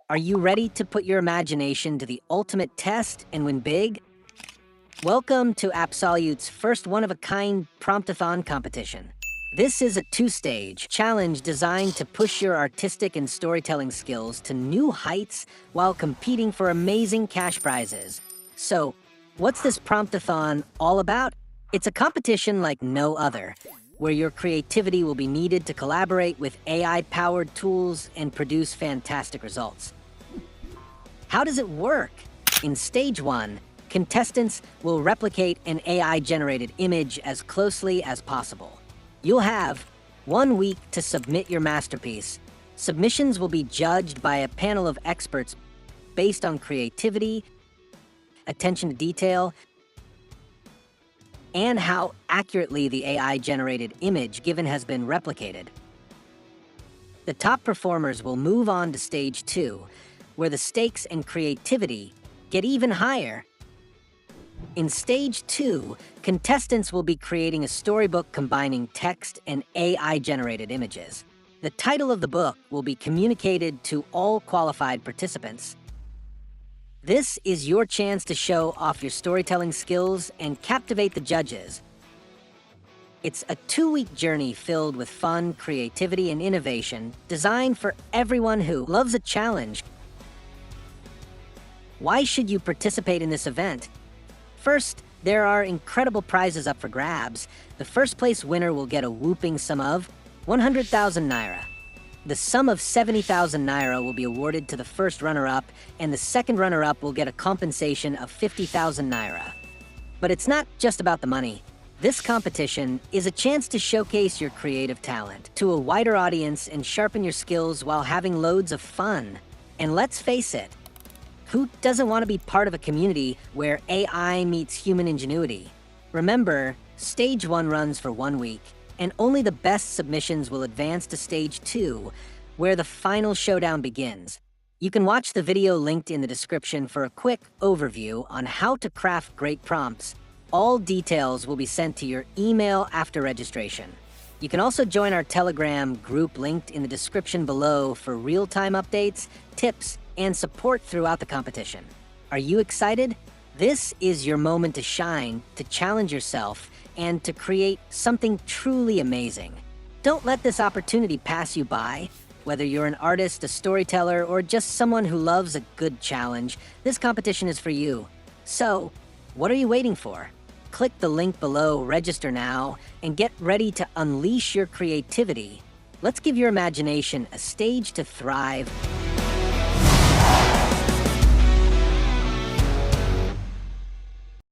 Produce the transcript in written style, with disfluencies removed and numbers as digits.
Are you ready to put your imagination to the ultimate test and win big? Welcome to Absolute's first one-of-a-kind Prompt-A-Thon competition. This is a two-stage challenge designed to push your artistic and storytelling skills to new heights while competing for amazing cash prizes. So, what's this Prompt-A-Thon all about? It's a competition like no other, where your creativity will be needed to collaborate with AI-powered tools and produce fantastic results. How does it work? In Stage 1, contestants will replicate an AI-generated image as closely as possible. You'll have 1 week to submit your masterpiece. Submissions will be judged by a panel of experts based on creativity, attention to detail, and how accurately the AI-generated image given has been replicated. The top performers will move on to Stage 2, where the stakes and creativity get even higher. In Stage 2, contestants will be creating a storybook combining text and AI-generated images. The title of the book will be communicated to all qualified participants. This is your chance to show off your storytelling skills and captivate the judges. It's a 2-week journey filled with fun, creativity, and innovation, designed for everyone who loves a challenge. Why should you participate in this event? First, there are incredible prizes up for grabs. The first place winner will get a whopping sum of 100,000 naira. The sum of 70,000 naira will be awarded to the first runner-up, and the second runner-up will get a compensation of 50,000 naira. But it's not just about the money. This competition is a chance to showcase your creative talent to a wider audience and sharpen your skills while having loads of fun. And let's face it, who doesn't want to be part of a community where AI meets human ingenuity? Remember, Stage 1 runs for 1 week, and only the best submissions will advance to Stage 2, where the final showdown begins. You can watch the video linked in the description for a quick overview on how to craft great prompts. All details will be sent to your email after registration. You can also join our Telegram group linked in the description below for real-time updates, tips, and support throughout the competition. Are you excited? This is your moment to shine, to challenge yourself, and to create something truly amazing. Don't let this opportunity pass you by. Whether you're an artist, a storyteller, or just someone who loves a good challenge, this competition is for you. So, what are you waiting for? Click the link below, register now, and get ready to unleash your creativity. Let's give your imagination a stage to thrive